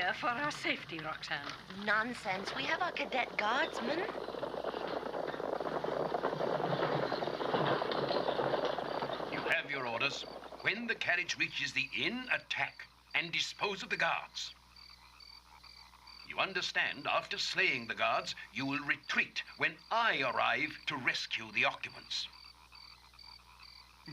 here for our safety, Roxanne. Nonsense. We have our cadet guardsmen. You have your orders. When the carriage reaches the inn, attack and dispose of the guards. You understand, after slaying the guards, you will retreat when I arrive to rescue the occupants.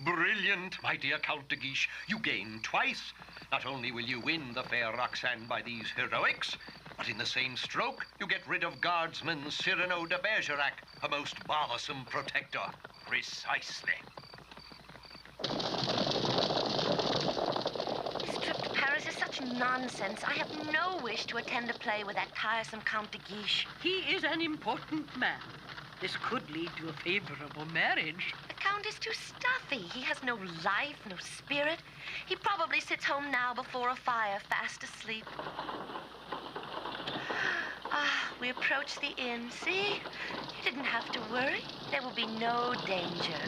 Brilliant, my dear Count de Guiche. You gain twice. Not only will you win the fair Roxanne by these heroics, but in the same stroke, you get rid of Guardsman Cyrano de Bergerac, a most bothersome protector. Precisely. This trip to Paris is such nonsense. I have no wish to attend a play with that tiresome Count de Guiche. He is an important man. This could lead to a favorable marriage. The Count is too stuffy. He has no life, no spirit. He probably sits home now before a fire, fast asleep. We approach the inn. See? You didn't have to worry. There will be no danger.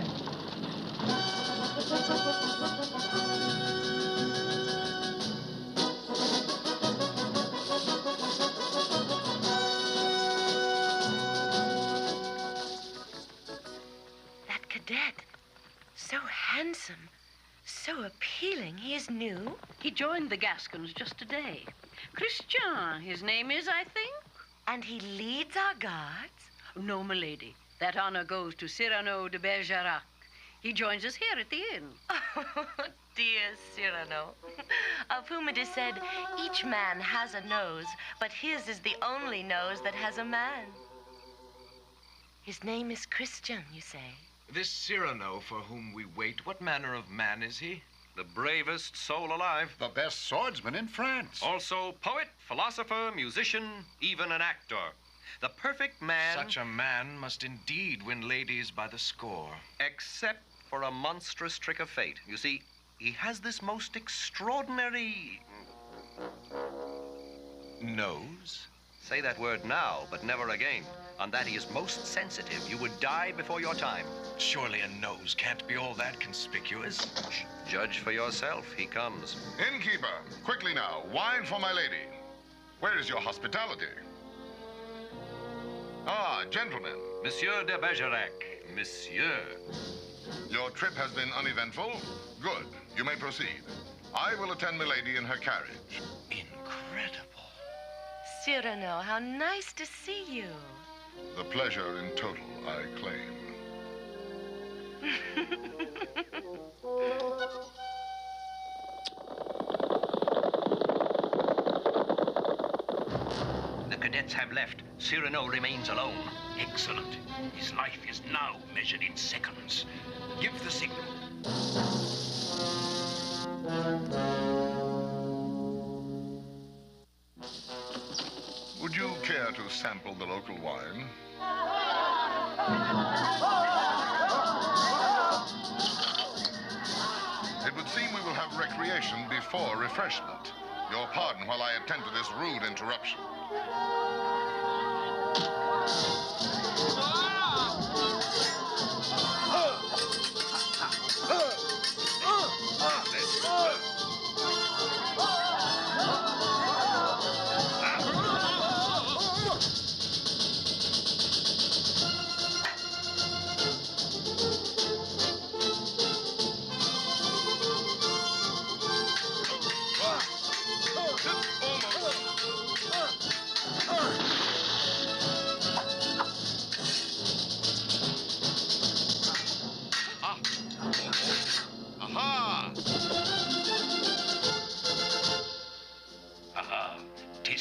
That cadet. So handsome. So appealing. He is new. He joined the Gascons just today. Christian, his name is, I think. And he leads our guards? No, milady. That honor goes to Cyrano de Bergerac. He joins us here at the inn. Oh, dear Cyrano, of whom it is said, each man has a nose, but his is the only nose that has a man. His name is Christian, you say? This Cyrano for whom we wait, what manner of man is he? The bravest soul alive. The best swordsman in France. Also poet, philosopher, musician, even an actor. The perfect man. Such a man must indeed win ladies by the score. Except for a monstrous trick of fate. You see, he has this most extraordinary... Nose? Say that word now, but never again. On that he is most sensitive. You would die before your time. Surely a nose can't be all that conspicuous. Judge for yourself. He comes. Innkeeper, quickly now, wine for my lady. Where is your hospitality? Ah, gentlemen. Monsieur de Bergerac. Monsieur. Your trip has been uneventful? Good. You may proceed. I will attend milady in her carriage. Incredible. Cyrano, how nice to see you. The pleasure in total I claim. The cadets have left. Cyrano remains alone. Excellent. His life is now measured in seconds. Give the signal. Would you care to sample the local wine? It would seem we will have recreation before refreshment. Your pardon while I attend to this rude interruption.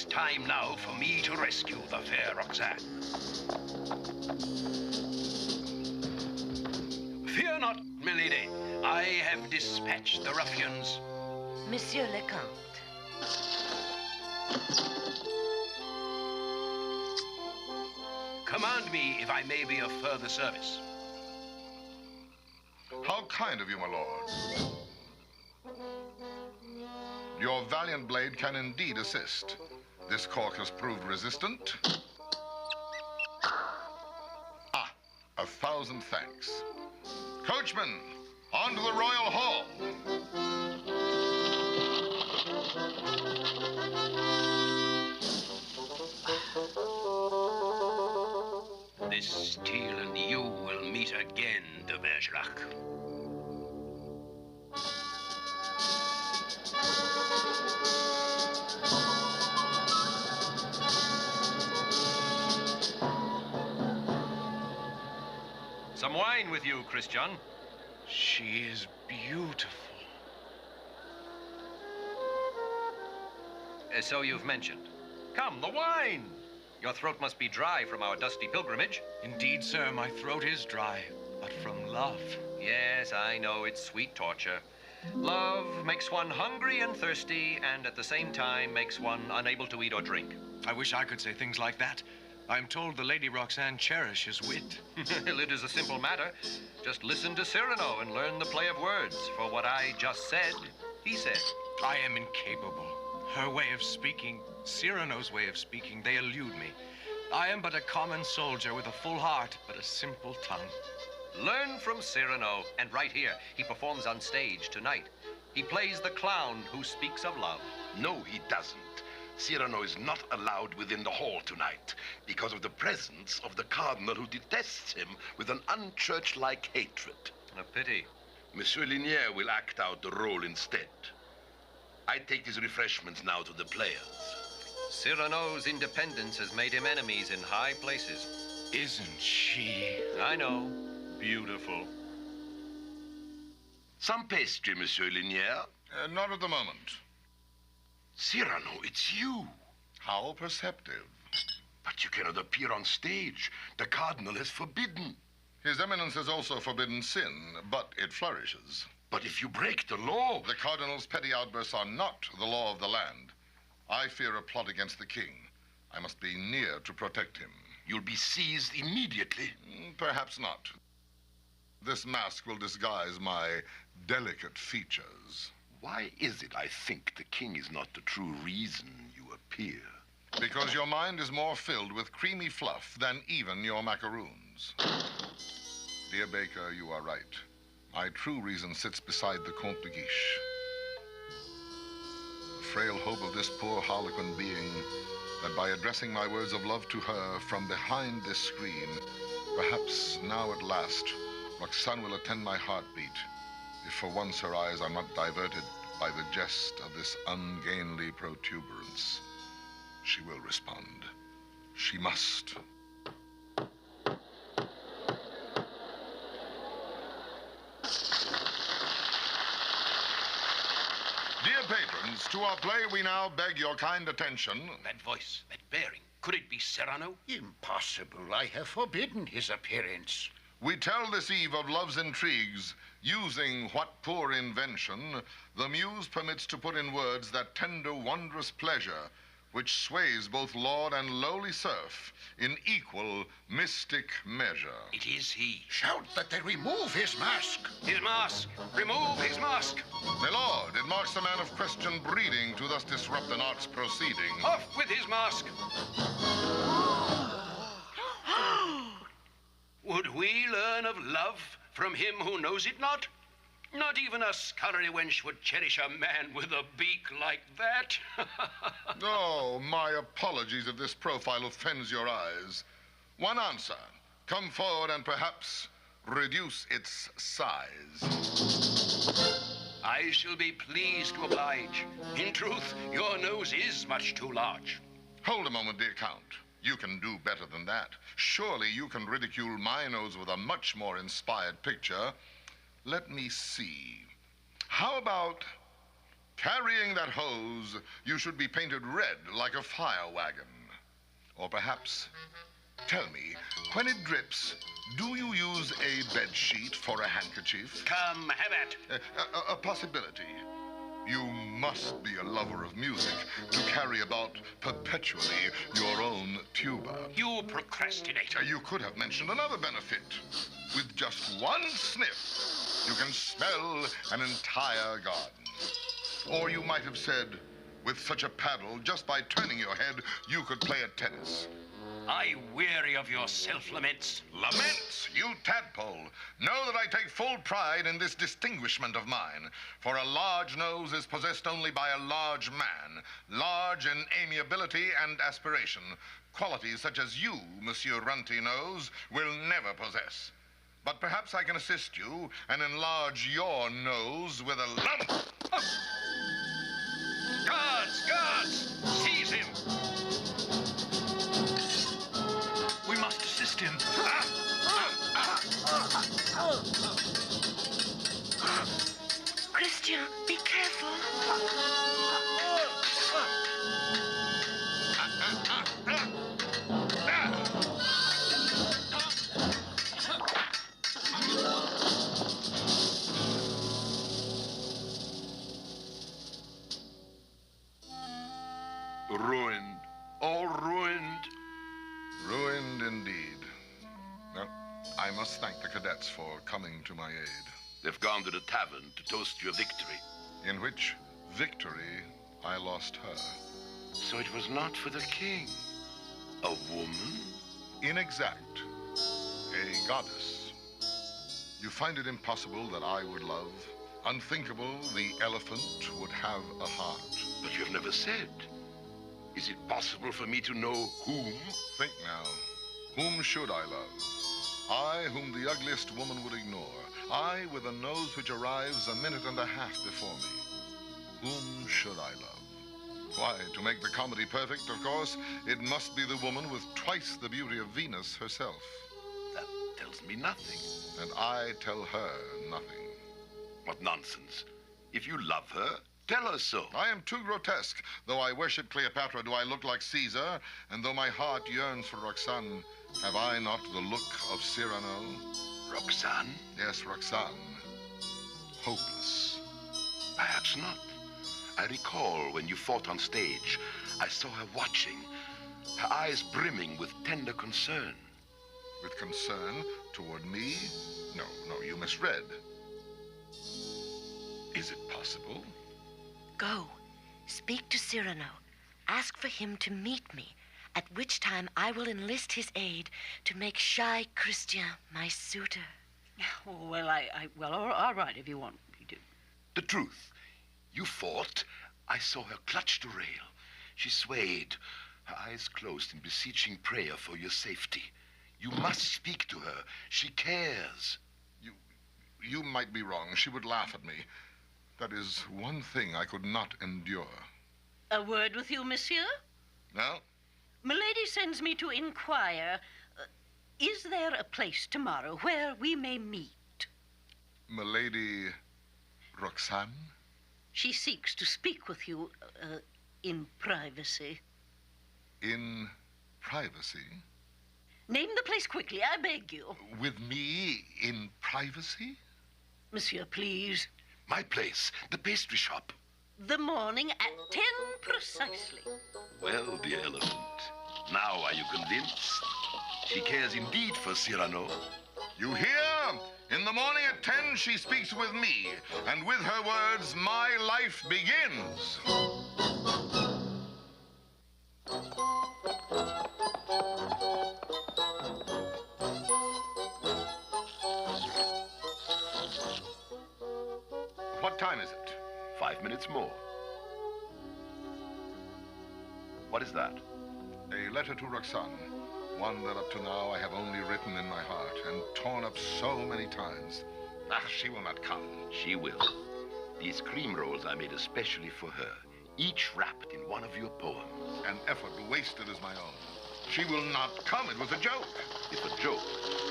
Time now for me to rescue the fair Roxanne. Fear not, milady. I have dispatched the ruffians. Monsieur le Comte. Command me if I may be of further service. How kind of you, my lord. Your valiant blade can indeed assist. This cork has proved resistant. Ah, 1,000 thanks. Coachman, on to the Royal Hall. Miss Steele and you will meet again, de Bergerac. Some wine with you, Christian. She is beautiful. So you've mentioned. Come, the wine! Your throat must be dry from our dusty pilgrimage. Indeed, sir, my throat is dry, but from love. Yes, I know, it's sweet torture. Love makes one hungry and thirsty, and at the same time makes one unable to eat or drink. I wish I could say things like that. I'm told the Lady Roxanne cherishes wit. Well, it is a simple matter. Just listen to Cyrano and learn the play of words. For what I just said, he said. I am incapable. Her way of speaking, Cyrano's way of speaking, they elude me. I am but a common soldier with a full heart, but a simple tongue. Learn from Cyrano, and right here, he performs on stage tonight. He plays the clown who speaks of love. No, he doesn't. Cyrano is not allowed within the hall tonight because of the presence of the cardinal who detests him with an unchurch-like hatred. A pity. Monsieur Linier will act out the role instead. I take these refreshments now to the players. Cyrano's independence has made him enemies in high places. Isn't she? I know. Beautiful. Some pastry, Monsieur Linier? Not at the moment. Cyrano, it's you. How perceptive. But you cannot appear on stage. The cardinal has forbidden. His Eminence has also forbidden sin, but it flourishes. But if you break the law... The cardinal's petty outbursts are not the law of the land. I fear a plot against the king. I must be near to protect him. You'll be seized immediately. Perhaps not. This mask will disguise my delicate features. Why is it I think the king is not the true reason you appear? Because your mind is more filled with creamy fluff than even your macaroons. Dear Baker, you are right. My true reason sits beside the Comte de Guiche. The frail hope of this poor harlequin being that by addressing my words of love to her from behind this screen, perhaps now at last, Roxanne will attend my heartbeat, if for once her eyes are not diverted by the jest of this ungainly protuberance. She will respond. She must. Dear patrons, to our play we now beg your kind attention. That voice, that bearing, could it be Cyrano? Impossible. I have forbidden his appearance. We tell this eve of love's intrigues, using what poor invention the muse permits to put in words that tender, wondrous pleasure, which sways both lord and lowly serf in equal mystic measure. It is he. Shout that they remove his mask. His mask! Remove his mask! My lord, it marks the man of Christian breeding to thus disrupt an art's proceeding. Off with his mask! Would we learn of love from him who knows it not? Not even a scullery wench would cherish a man with a beak like that. Oh, my apologies if this profile offends your eyes. One answer. Come forward and perhaps reduce its size. I shall be pleased to oblige. In truth, your nose is much too large. Hold a moment, dear Count. You can do better than that. Surely you can ridicule my nose with a much more inspired picture. Let me see. How about carrying that hose, you should be painted red like a fire wagon? Or perhaps, tell me, when it drips, do you use a bed sheet for a handkerchief? Come, have at. A possibility. You must be a lover of music to carry about perpetually your own tuba. You procrastinator. You could have mentioned another benefit. With just one sniff, you can smell an entire garden. Or you might have said, with such a paddle, just by turning your head, you could play at tennis. I weary of your self-laments. Laments, you tadpole. Know that I take full pride in this distinguishment of mine, for a large nose is possessed only by a large man, large in amiability and aspiration, qualities such as you, Monsieur Runty Nose, will never possess. But perhaps I can assist you and enlarge your nose with a lump. Guards! Guards! Seize him! We must assist him. Christian, be careful. Ruined. All ruined. Ruined indeed. Well, I must thank the cadets for coming to my aid. They've gone to the tavern to toast your victory. In which victory I lost her. So it was not for the king. A woman? Inexact. A goddess. You find it impossible that I would love? Unthinkable the elephant would have a heart? But you have never said. Is it possible for me to know whom? Think now. Whom should I love? I, whom the ugliest woman would ignore. I, with a nose which arrives a minute and a half before me. Whom should I love? Why, to make the comedy perfect, of course, it must be the woman with twice the beauty of Venus herself. That tells me nothing. And I tell her nothing. What nonsense. If you love her, tell her so. I am too grotesque. Though I worship Cleopatra, do I look like Caesar? And though my heart yearns for Roxanne, have I not the look of Cyrano? Roxanne? Yes, Roxanne. Hopeless. Perhaps not. I recall when you fought on stage, I saw her watching, her eyes brimming with tender concern. With concern toward me? No, you misread. Is it possible? Go. Speak to Cyrano. Ask for him to meet me, at which time I will enlist his aid to make shy Christian my suitor. Well, well, all right, if you want me to. The truth. You fought. I saw her clutch the rail. She swayed, her eyes closed in beseeching prayer for your safety. You must speak to her. She cares. You might be wrong. She would laugh at me. That is one thing I could not endure. A word with you, monsieur? No? Milady sends me to inquire, is there a place tomorrow where we may meet? Milady Roxanne? She seeks to speak with you, in privacy. In privacy? Name the place quickly, I beg you. With me in privacy? Monsieur, please. My place, the pastry shop. The morning at 10 precisely. Well, dear elephant, now are you convinced? She cares indeed for Cyrano. You hear? In the morning at 10, she speaks with me, and with her words, my life begins. What time is it? 5 minutes more. What is that? A letter to Roxanne. One that up to now I have only written in my heart and torn up so many times. She will not come. She will. These cream rolls I made especially for her, each wrapped in one of your poems. An effort wasted as my own. She will not come. It was a joke. If a joke,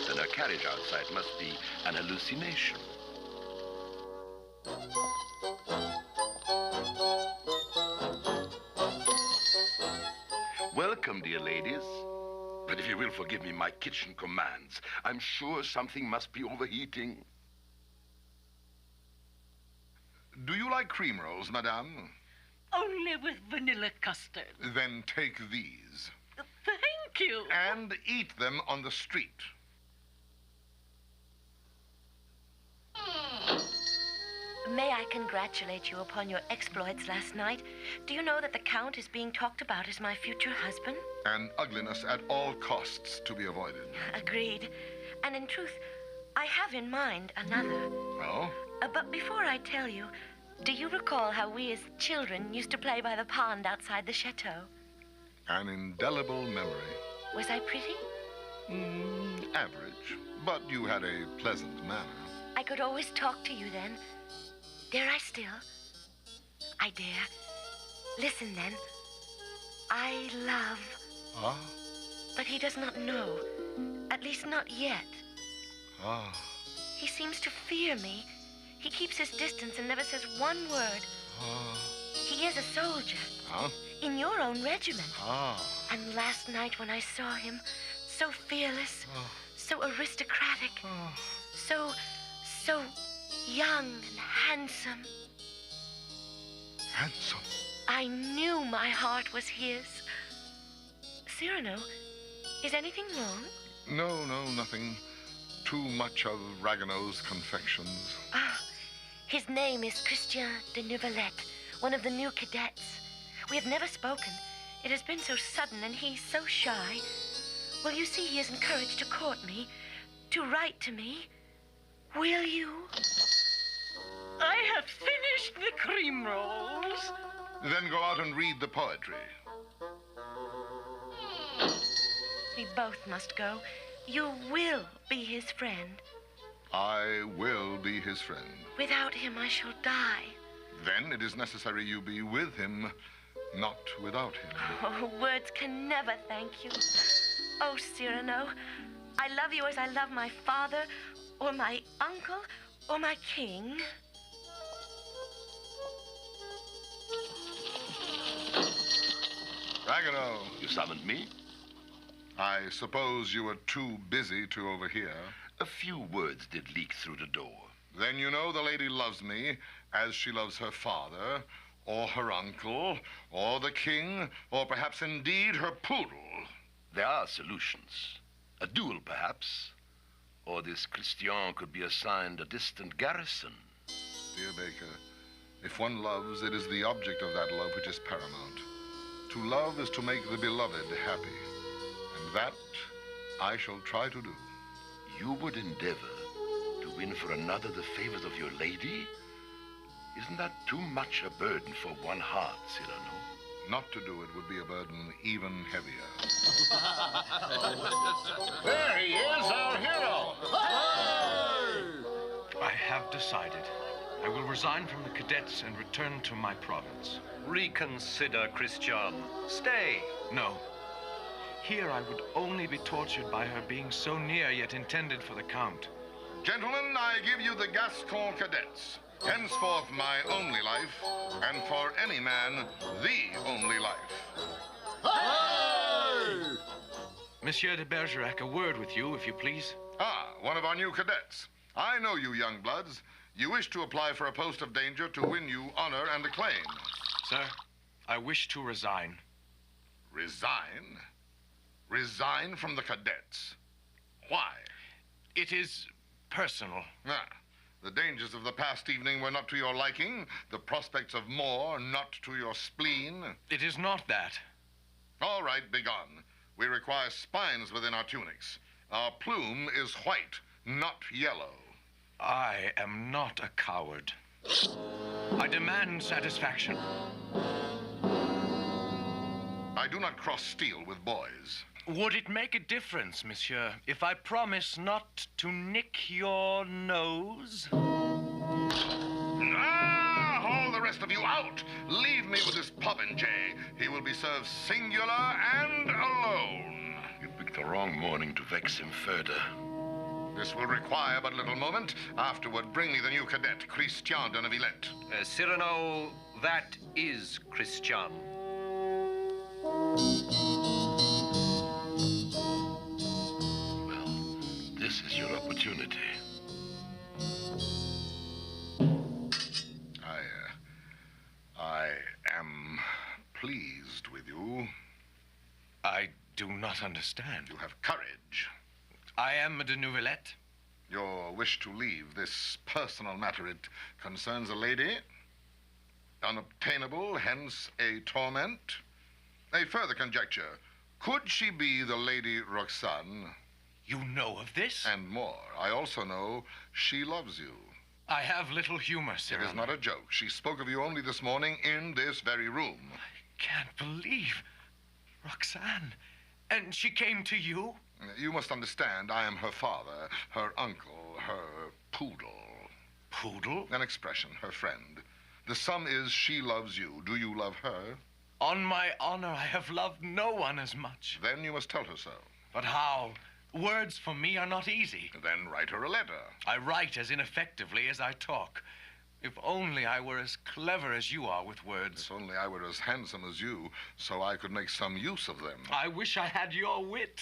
then her carriage outside must be an hallucination. Welcome, dear ladies. But if you will forgive me my kitchen commands, I'm sure something must be overheating. Do you like cream rolls, madame? Only with vanilla custard. Then take these. Thank you. And eat them on the street. May I congratulate you upon your exploits last night? Do you know that the Count is being talked about as my future husband? And ugliness at all costs to be avoided. Agreed. And in truth, I have in mind another. Oh? But before I tell you, do you recall how we as children used to play by the pond outside the chateau? An indelible memory. Was I pretty? Average, but you had a pleasant manner. I could always talk to you then. Dare I still? I dare. Listen then. I love. Ah, But he does not know. At least not yet. ah, He seems to fear me. He keeps his distance and never says one word. ah, He is a soldier. ah, In your own regiment. ah, And last night when I saw him, so fearless, ah, so aristocratic, ah. so young and handsome, Handsome. I knew my heart was his. Cyrano, is anything wrong? No, nothing. Too much of Ragueneau's confections. Ah, his name is Christian de Neuvillette, one of the new cadets. We have never spoken. It has been so sudden, and he's so shy. Well, you see, he is encouraged to court me, to write to me. Will you? I have finished the cream rolls. Then go out and read the poetry. We both must go. You will be his friend. I will be his friend. Without him, I shall die. Then it is necessary you be with him, not without him. Oh, words can never thank you. Oh, Cyrano, I love you as I love my father, or my uncle, or my king. Ragueneau, You summoned me? I suppose you were too busy to overhear. A few words did leak through the door. Then you know the lady loves me as she loves her father, or her uncle, or the king, or perhaps indeed her poodle. There are solutions. A duel, perhaps. Or this Christian could be assigned a distant garrison. Dear Baker, if one loves, it is the object of that love which is paramount. To love is to make the beloved happy. And that I shall try to do. You would endeavor to win for another the favors of your lady? Isn't that too much a burden for one heart, Cyrano? Not to do it would be a burden even heavier. There he is, our hero. I have decided. I will resign from the cadets and return to my province. Reconsider, Christian. Stay. No. Here I would only be tortured by her being so near, yet intended for the Count. Gentlemen, I give you the Gascon cadets. Henceforth my only life, and for any man, the only life. Monsieur de Bergerac, a word with you, if you please. Ah, one of our new cadets. I know you young bloods. You wish to apply for a post of danger to win you honor and acclaim. Sir, I wish to resign. Resign? Resign from the cadets? Why? It is personal. Ah, the dangers of the past evening were not to your liking, the prospects of more not to your spleen. It is not that. All right, begone. We require spines within our tunics. Our plume is white, not yellow. I am not a coward. I demand satisfaction. I do not cross steel with boys. Would it make a difference, monsieur, if I promise not to nick your nose? Ah, all the rest of you out! Leave me with this popinjay. He will be served singular and alone. You picked the wrong morning to vex him further. This will require but little moment. Afterward, bring me the new cadet, Christian de Neuvillette. Cyrano, that is Christian. Well, this is your opportunity. I am pleased with you. I do not understand. You have courage. I am a de Neuvillette. Your wish to leave this personal matter, it concerns a lady. Unobtainable, hence a torment. A further conjecture. Could she be the Lady Roxane? You know of this? And more. I also know she loves you. I have little humor, Cyrano. It is not a joke. She spoke of you only this morning in this very room. I can't believe. Roxanne. And she came to you? You must understand, I am her father, her uncle, her poodle. Poodle? An expression, her friend. The sum is she loves you. Do you love her? On my honor, I have loved no one as much. Then you must tell her so. But how? Words for me are not easy. Then write her a letter. I write as ineffectively as I talk. If only I were as clever as you are with words. If only I were as handsome as you, so I could make some use of them. I wish I had your wit.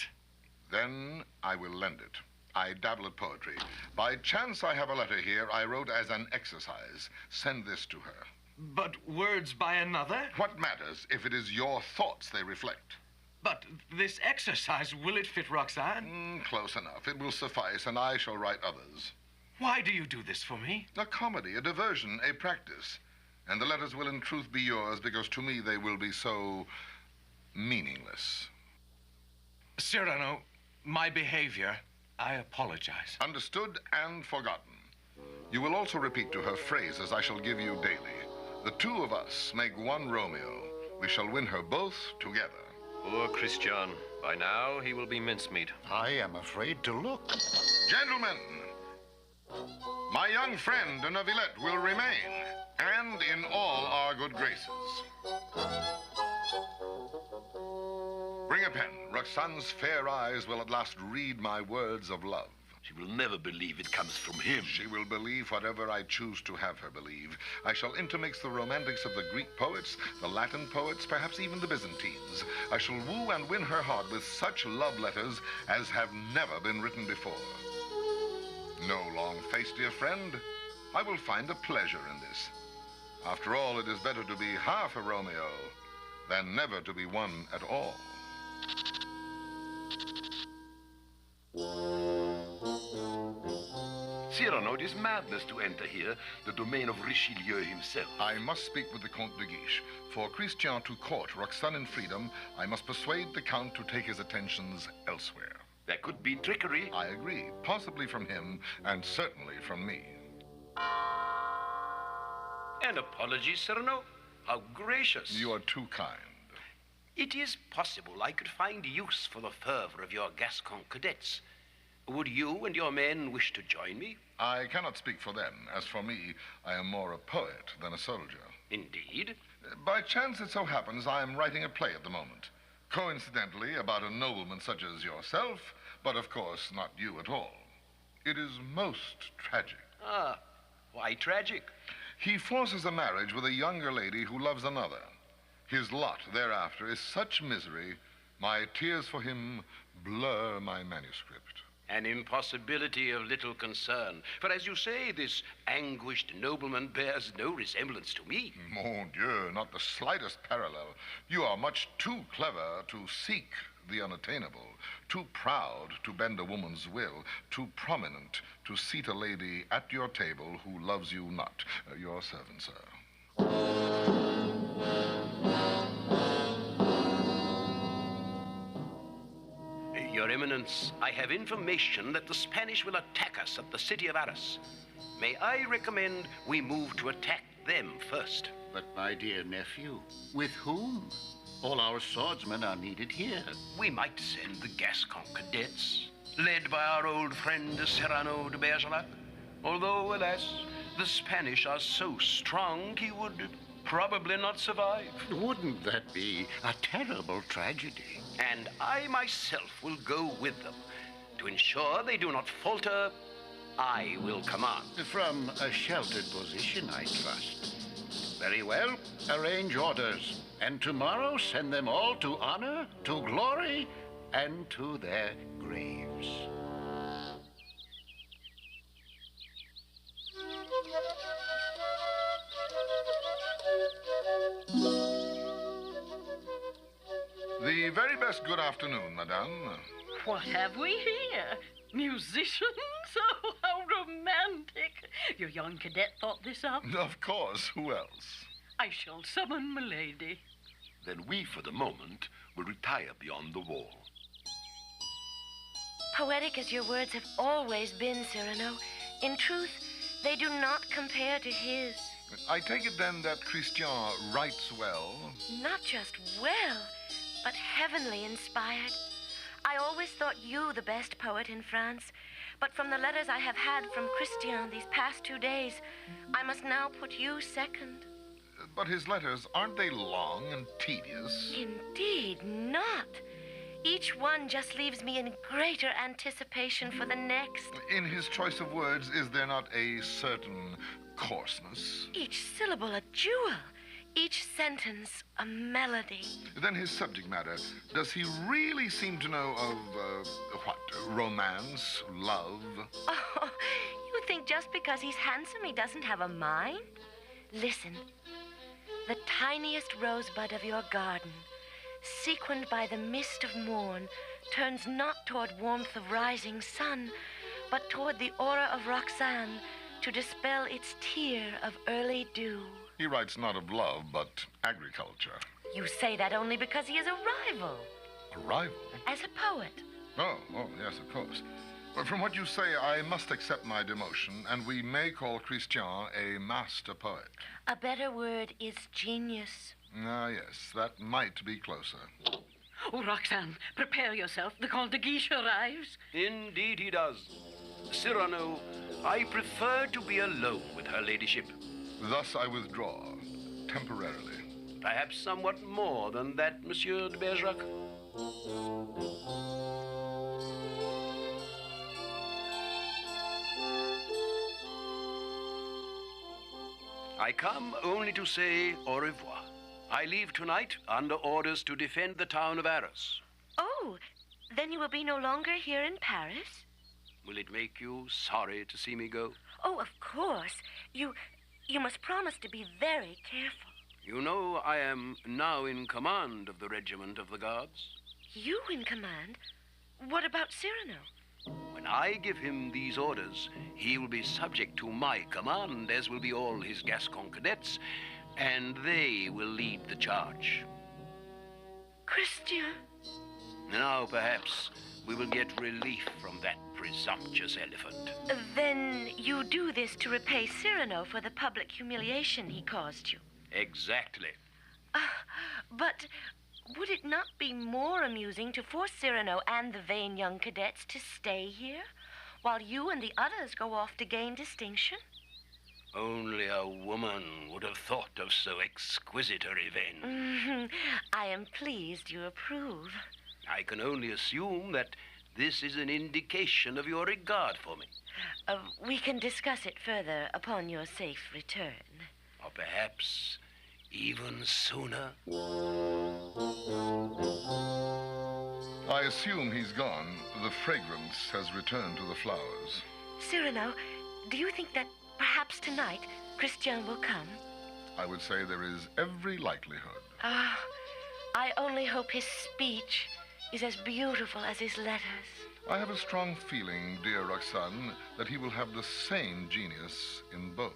Then I will lend it. I dabble at poetry. By chance I have a letter here I wrote as an exercise. Send this to her. But words by another? What matters if it is your thoughts they reflect? But this exercise, will it fit Roxanne? Close enough. It will suffice, and I shall write others. Why do you do this for me? A comedy, a diversion, a practice. And the letters will in truth be yours because to me they will be so meaningless. Cyrano, my behavior, I apologize. Understood and forgotten. You will also repeat to her phrases I shall give you daily. The two of us make one Romeo. We shall win her both together. Poor Christian. By now, he will be mincemeat. I am afraid to look. Gentlemen, my young friend de Neuvillette will remain, and in all our good graces. Bring a pen. Roxane's fair eyes will at last read my words of love. She will never believe it comes from him. She will believe whatever I choose to have her believe. I shall intermix the romantics of the Greek poets, the Latin poets, perhaps even the Byzantines. I shall woo and win her heart with such love letters as have never been written before. No long face, dear friend. I will find a pleasure in this. After all, it is better to be half a Romeo than never to be one at all. Cyrano, it is madness to enter here, the domain of Richelieu himself. I must speak with the Comte de Guiche. For Christian to court Roxane in freedom, I must persuade the Count to take his attentions elsewhere. There could be trickery. I agree, possibly from him, and certainly from me. An apology, Cyrano? How gracious. You are too kind. It is possible I could find use for the fervor of your Gascon cadets. Would you and your men wish to join me? I cannot speak for them. As for me, I am more a poet than a soldier. Indeed? By chance, it so happens I am writing a play at the moment. Coincidentally, about a nobleman such as yourself, but of course not you at all. It is most tragic. Ah, why tragic? He forces a marriage with a younger lady who loves another. His lot thereafter is such misery, my tears for him blur my manuscript. An impossibility of little concern. For as you say, this anguished nobleman bears no resemblance to me. Mon Dieu, not the slightest parallel. You are much too clever to seek the unattainable, too proud to bend a woman's will, too prominent to seat a lady at your table who loves you not. Your servant, sir. Your Eminence, I have information that the Spanish will attack us at the city of Arras. May I recommend we move to attack them first? But, my dear nephew, with whom? All our swordsmen are needed here. We might send the Gascon cadets, led by our old friend Cyrano de Bergerac. Although, alas, the Spanish are so strong he would probably not survive. Wouldn't that be a terrible tragedy? And I myself will go with them. To ensure they do not falter, I will command. From a sheltered position, I trust. Very well. Arrange orders, and tomorrow send them all to honor, to glory, and to their graves. The very best good afternoon, madame. What have we here? Musicians? Oh, how romantic. Your young cadet thought this up. Of course, who else? I shall summon Milady. Then we, for the moment, will retire beyond the wall. Poetic as your words have always been, Cyrano, in truth, they do not compare to his. I take it then that Christian writes well? Not just well, but heavenly inspired. I always thought you the best poet in France, but from the letters I have had from Christian these past 2 days, I must now put you second. But his letters, aren't they long and tedious? Indeed not. Each one just leaves me in greater anticipation for the next. In his choice of words, is there not a certain coarseness? Each syllable a jewel, each sentence a melody. Then his subject matter. Does he really seem to know of, romance, love? Oh, you think just because he's handsome he doesn't have a mind? Listen. The tiniest rosebud of your garden, sequined by the mist of morn, turns not toward warmth of rising sun, but toward the aura of Roxane to dispel its tear of early dew. He writes not of love, but agriculture. You say that only because he is a rival. A rival? As a poet. Oh, yes, of course. But from what you say, I must accept my demotion, and we may call Christian a master poet. A better word is genius. Ah, yes, that might be closer. Oh, Roxane, prepare yourself. The Comte de Guiche arrives. Indeed he does. Cyrano, I prefer to be alone with her ladyship. Thus I withdraw, temporarily. Perhaps somewhat more than that, Monsieur de Bergerac. I come only to say au revoir. I leave tonight under orders to defend the town of Arras. Oh, then you will be no longer here in Paris? Will it make you sorry to see me go? Oh, of course. You must promise to be very careful. You know I am now in command of the regiment of the Guards. You in command? What about Cyrano? When I give him these orders, he will be subject to my command, as will be all his Gascon cadets, and they will lead the charge. Christian? Now, perhaps, we will get relief from that presumptuous elephant. Then you do this to repay Cyrano for the public humiliation he caused you? Exactly. But would it not be more amusing to force Cyrano and the vain young cadets to stay here, while you and the others go off to gain distinction? Only a woman would have thought of so exquisite a revenge. I am pleased you approve. I can only assume that this is an indication of your regard for me. We can discuss it further upon your safe return. Or perhaps even sooner. I assume he's gone. The fragrance has returned to the flowers. Cyrano, do you think that perhaps tonight Christian will come? I would say there is every likelihood. I only hope his speech is as beautiful as his letters. I have a strong feeling, dear Roxane, that he will have the same genius in both.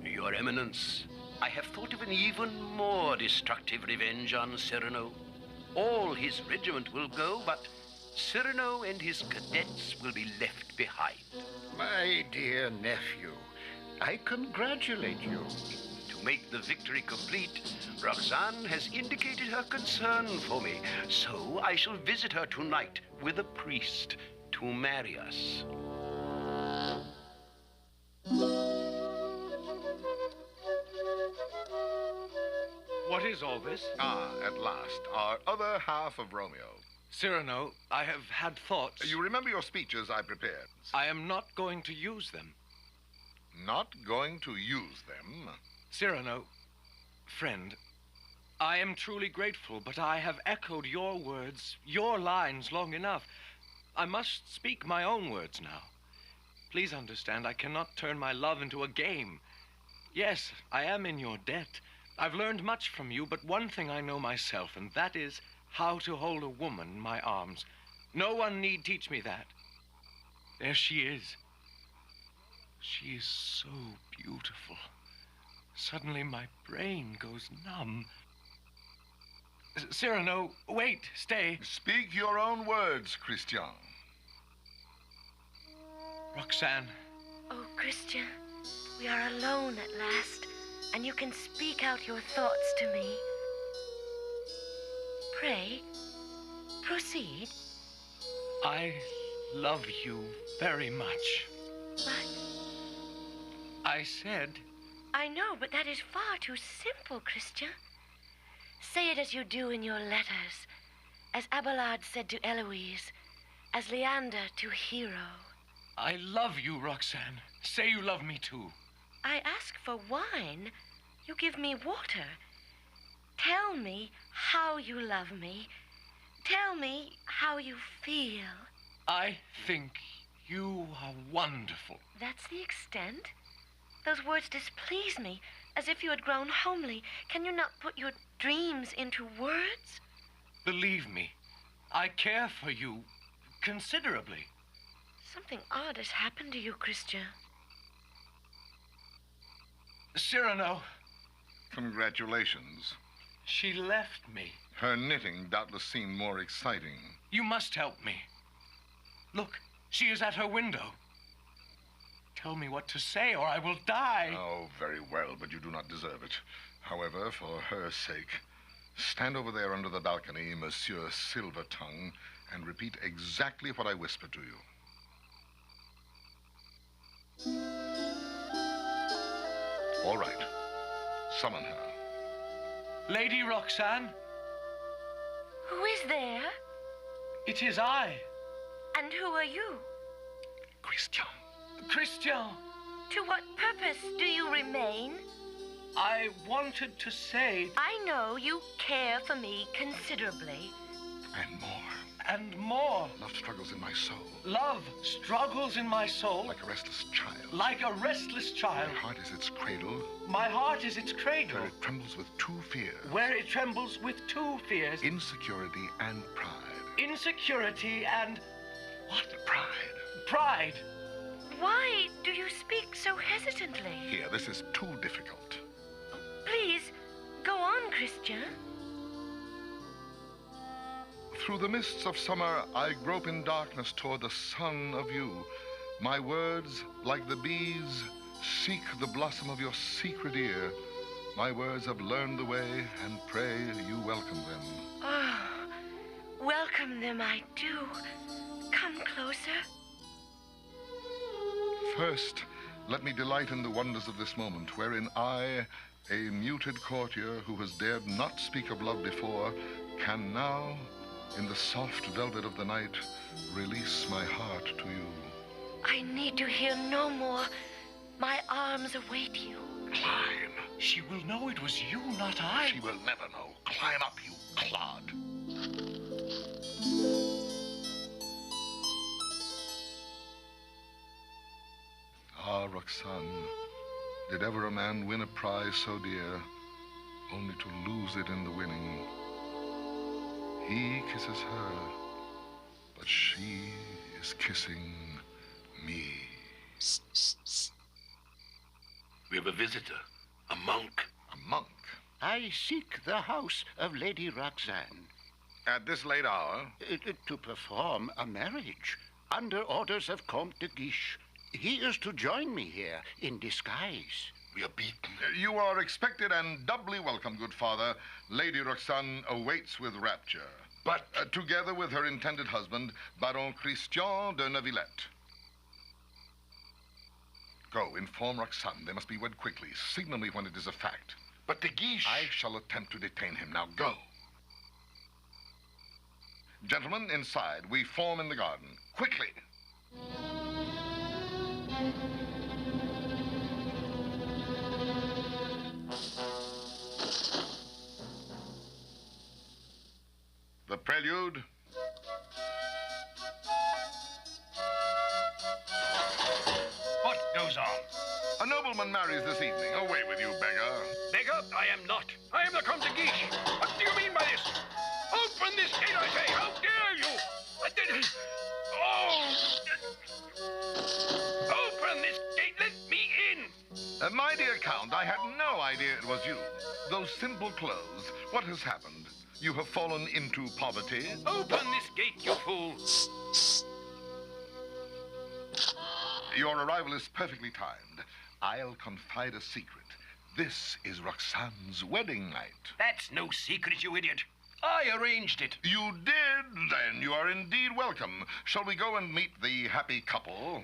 Your Eminence, I have thought of an even more destructive revenge on Cyrano. All his regiment will go, but Cyrano and his cadets will be left behind. My dear nephew, I congratulate you. To make the victory complete, Roxane has indicated her concern for me, so I shall visit her tonight with a priest to marry us. What is all this? Ah, at last, our other half of Romeo. Cyrano, I have had thoughts. You remember your speeches I prepared? I am not going to use them. Not going to use them? Cyrano, friend, I am truly grateful, but I have echoed your words, your lines long enough. I must speak my own words now. Please understand, I cannot turn my love into a game. Yes, I am in your debt. I've learned much from you, but one thing I know myself, and that is how to hold a woman in my arms. No one need teach me that. There she is. She is so beautiful. Suddenly my brain goes numb. Cyrano, wait, stay. Speak your own words, Christian. Roxane. Oh, Christian, we are alone at last, and you can speak out your thoughts to me. Pray, proceed. I love you very much. But I said... I know, but that is far too simple, Christian. Say it as you do in your letters, as Abelard said to Eloise, as Leander to Hero. I love you, Roxanne. Say you love me too. I ask for wine. You give me water. Tell me how you love me. Tell me how you feel. I think you are wonderful. That's the extent? Those words displease me, as if you had grown homely. Can you not put your dreams into words? Believe me, I care for you considerably. Something odd has happened to you, Christian. Cyrano, Congratulations. she left me. Her knitting doubtless seemed more exciting. You must help me. Look, she is at her window. Tell me what to say, or I will die. Oh, very well, but you do not deserve it. However, for her sake, stand over there under the balcony, Monsieur Silvertongue, and repeat exactly what I whispered to you. All right. Summon her. Lady Roxanne, Who is there? it is I, And who are you? Christian. Christian. To what purpose do you remain? I wanted to say, I know you care for me considerably. And more. and more. Love struggles in my soul. Love struggles in my soul Like a restless child. like a restless child. My heart is its cradle, My heart is its cradle, where it trembles with two fears. where it trembles with two fears. Insecurity and pride. Insecurity and What? Pride. pride. Why do you speak so hesitantly? Here, this is too difficult. Please, go on, Christian. Through the mists of summer, I grope in darkness toward the sun of you. My words, like the bees, seek the blossom of your secret ear. My words have learned the way, and pray you welcome them. Oh, welcome them I do. Come closer. First, let me delight in the wonders of this moment, wherein I, a muted courtier who has dared not speak of love before, can now, in the soft velvet of the night, release my heart to you. I need to hear no more. My arms await you. Climb. She will know it was you, not I. She will never know. Climb up, you clod. Ah, Roxane, did ever a man win a prize so dear, only to lose it in the winning? He kisses her, but she is kissing me. We have a visitor, a monk. A monk? I seek the house of Lady Roxanne At this late hour? to perform a marriage under orders of Comte de Guiche. He is to join me here in disguise. We are beaten. You are expected and doubly welcome, good father. Lady Roxane awaits with rapture. But Together with her intended husband, Baron Christian de Neuvillette. Go, inform Roxane. They must be wed quickly. Signal me when it is a fact. but the Guiche. I shall attempt to detain him. Now go. Gentlemen, inside. We form in the garden. Quickly. The prelude. What goes on? A nobleman marries this evening. Away with you, beggar. Beggar? I am not. I am the Comte de Guiche. What do you mean by this? Open this gate, I say. How dare you? Oh! Open this gate. Let me in. My dear Count, I had no idea it was you. Those simple clothes. What has happened? You have fallen into poverty? Open this gate, you fool. Your arrival is perfectly timed. I'll confide a secret. This is Roxane's wedding night. That's no secret, you idiot. I arranged it. You did? Then you are indeed welcome. Shall we go and meet the happy couple?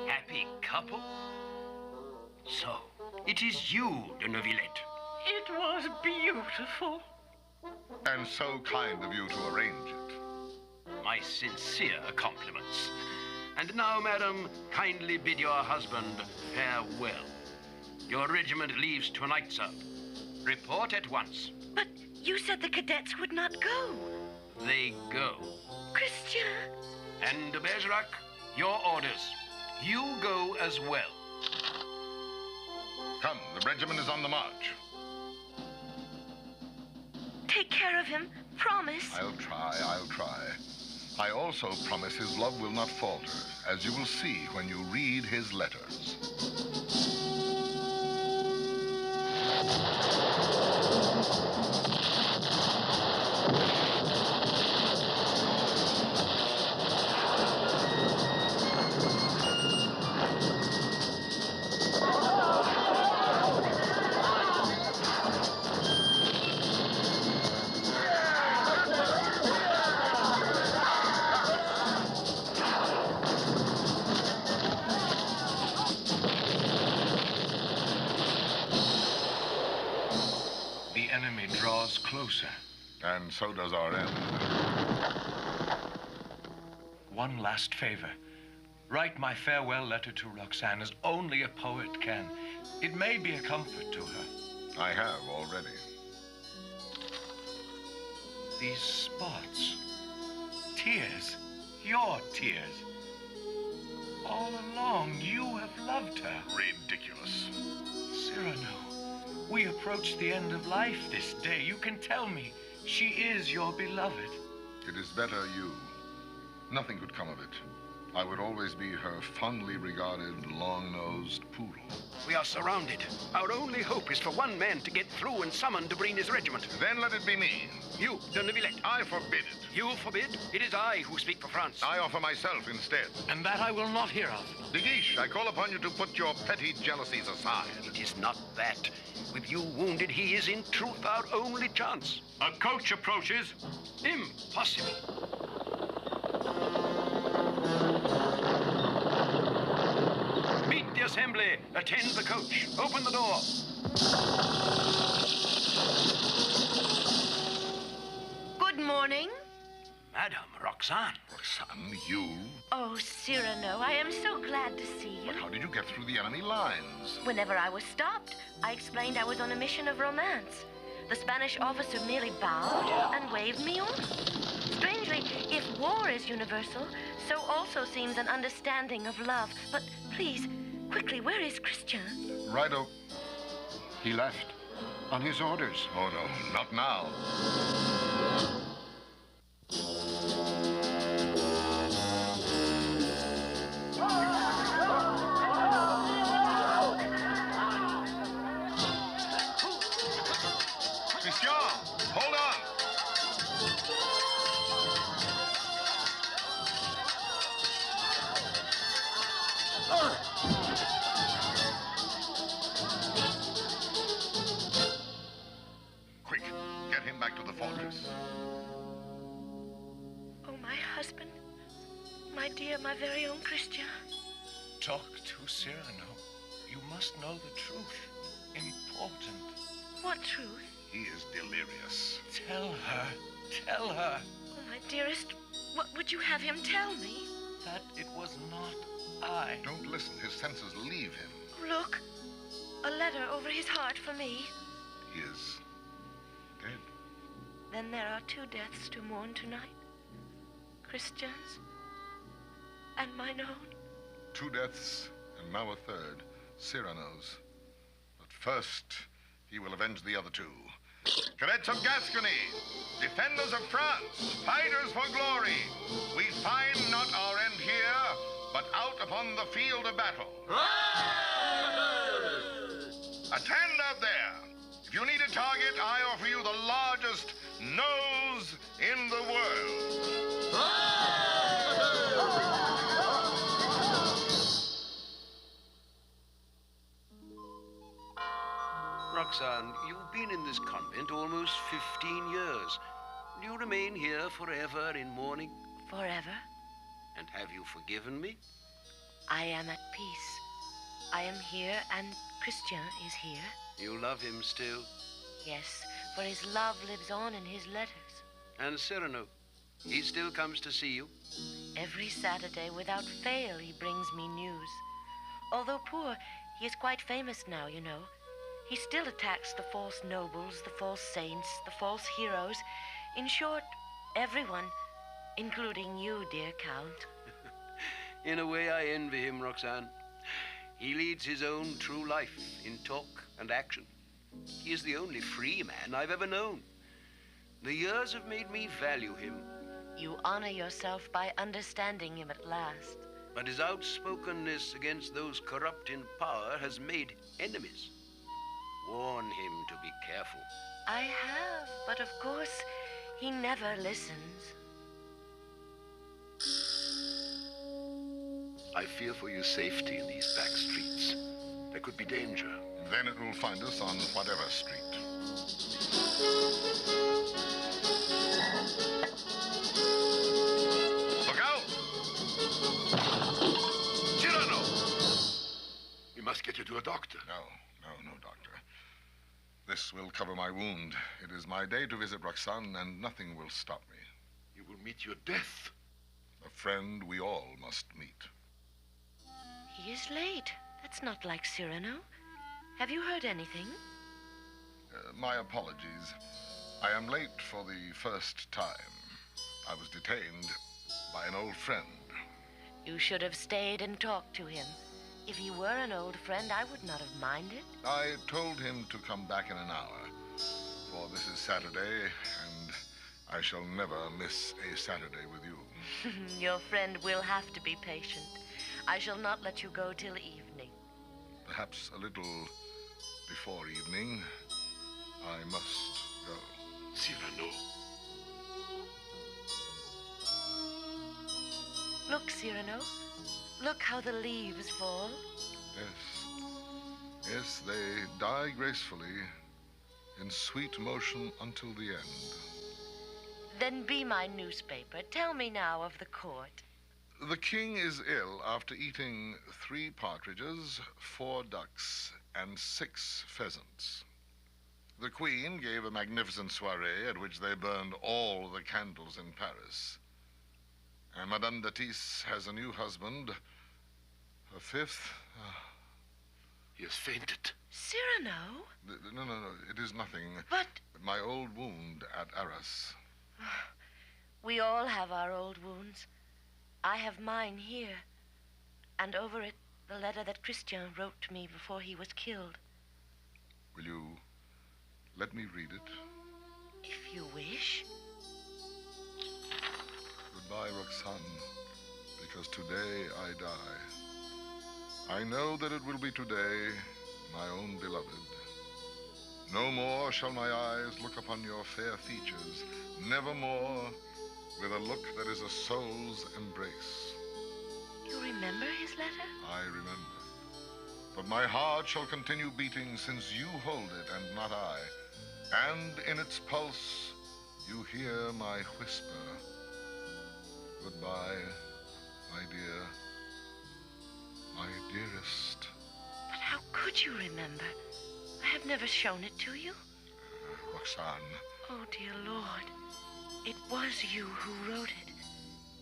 Happy couple? So, it is you, de Neuvillette. It was beautiful. And so kind of you to arrange it. My sincere compliments. And now, madam, kindly bid your husband farewell. Your regiment leaves tonight, sir. Report at once. But you said the cadets would not go. They go. Christian. And de Bergerac, your orders. You go as well. Come, the regiment is on the march. Take care of him. Promise. I'll try. I also promise his love will not falter, as you will see when you read his letters. The enemy draws closer. And so does our end. One last favor. Write my farewell letter to Roxanne as only a poet can. It may be a comfort to her. I have already. These spots. Tears. Your tears. All along, you have loved her. Ridiculous. Cyrano, we approach the end of life this day. You can tell me she is your beloved. It is better you. Nothing could come of it. I would always be her fondly regarded, long-nosed poodle. We are surrounded. Our only hope is for one man to get through and summon de Brigny's regiment. Then let it be me. You, de Neuvillette. I forbid it. You forbid? It is I who speak for France. I offer myself instead. And that I will not hear of. De Guiche, I call upon you to put your petty jealousies aside. It is not that. With you wounded, he is in truth our only chance. A coach approaches. Impossible. Meet the assembly. Attend the coach. Open the door. Good morning. Madame Roxanne. Roxanne, you? Oh, Cyrano, I am so glad to see you. But how did you get through the enemy lines? Whenever I was stopped, I explained I was on a mission of romance. The Spanish officer merely bowed and waved me on. Strangely, if war is universal, so also seems an understanding of love. But please, quickly, where is Christian? Righto. He left. On his orders. Oh, no, not now. Christian, hold on. Quick, get him back to the fortress. Oh, my husband. My dear, my very own Christian. Talk to Cyrano. You must know the truth. Important. What truth? He is delirious. Tell her. Tell her Oh, my dearest, what would you have him tell me? that it was not I. Don't listen. His senses leave him. Look, a letter over his heart for me. He is dead. Then there are two deaths to mourn tonight. Christian's and mine own. Two deaths, and now a third, Cyrano's. But first, he will avenge the other two. Cadets of Gascony, defenders of France, fighters for glory, we find not our end here, but out upon the field of battle. Attend out there. If you need a target, I offer you the largest nose in the world. Roxane, you've been in this convent almost 15 years. Do you remain here forever in mourning? Forever? And have you forgiven me? I am at peace. I am here, and Christian is here. You love him still? Yes, for his love lives on in his letters. And Cyrano, he still comes to see you? Every Saturday, without fail, he brings me news. Although poor, he is quite famous now, you know. He still attacks the false nobles, the false saints, the false heroes. In short, everyone, including you, dear Count. In a way, I envy him, Roxane. He leads his own true life in talk and action. He is the only free man I've ever known. The years have made me value him. You honor yourself by understanding him at last. But his outspokenness against those corrupt in power has made enemies. Warn him to be careful. I have, but of course, he never listens. I fear for your safety in these back streets. There could be danger. Then it will find us on whatever street. Look out! Cyrano! We must get you to a doctor. No, doctor. This will cover my wound. It is my day to visit Roxane, and nothing will stop me. You will meet your death. A friend we all must meet. He is late. That's not like Cyrano. Have you heard anything? My apologies. I am late for the first time. I was detained by an old friend. You should have stayed and talked to him. If he were an old friend, I would not have minded. I told him to come back in an hour, for this is Saturday, and I shall never miss a Saturday with you. Your friend will have to be patient. I shall not let you go till evening. Perhaps a little before evening, I must go. Cyrano. Look, Cyrano. Look how the leaves fall. Yes, they die gracefully, in sweet motion until the end. Then be my newspaper. Tell me now of the court. The king is ill after eating 3 partridges, 4 ducks, and 6 pheasants. The queen gave a magnificent soiree at which they burned all the candles in Paris. And Madame d'Atis has a new husband, a 5th. He has fainted. Cyrano? No, it is nothing. But My old wound at Arras. we all have our old wounds. I have mine here. And over it, the letter that Christian wrote to me before he was killed. Will you let me read it? If you wish. Goodbye, Roxane, because today I die. I know that it will be today, my own beloved. No more shall my eyes look upon your fair features, nevermore with a look that is a soul's embrace. You remember his letter? I remember. But my heart shall continue beating since you hold it and not I. And in its pulse, you hear my whisper. Goodbye, my dear, my dearest. But how could you remember? I have never shown it to you. Roxane. Oh, dear Lord. It was you who wrote it.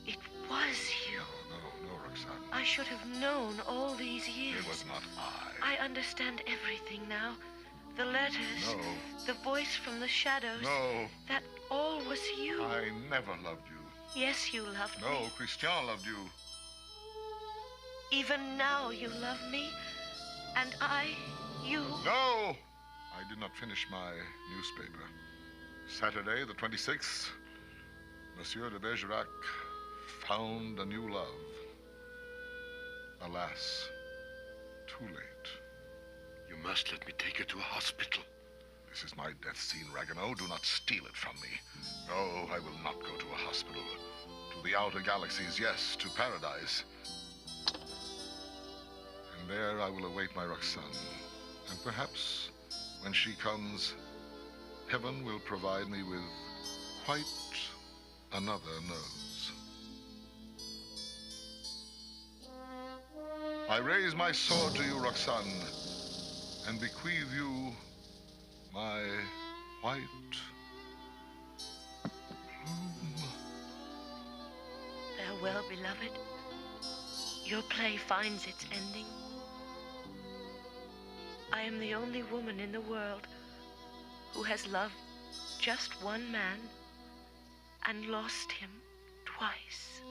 It was you. No, Roxane. I should have known all these years. It was not I. I understand everything now. The letters. No. The voice from the shadows. No. That all was you. I never loved you. Yes, you loved No, me. Christian loved you. Even now you love me. And you. No! I did not finish my newspaper. Saturday, the 26th, Monsieur de Bergerac found a new love. Alas, too late. You must let me take her to a hospital. This is my death scene, Ragueneau. Do not steal it from me. No, I will not go to a hospital. To the outer galaxies, yes, to paradise. And there I will await my Roxane. And perhaps When she comes, heaven will provide me with quite another nose. I raise my sword to you, Roxanne, and bequeath you my white plume. Farewell, beloved. Your play finds its ending. I am the only woman in the world who has loved just one man and lost him twice.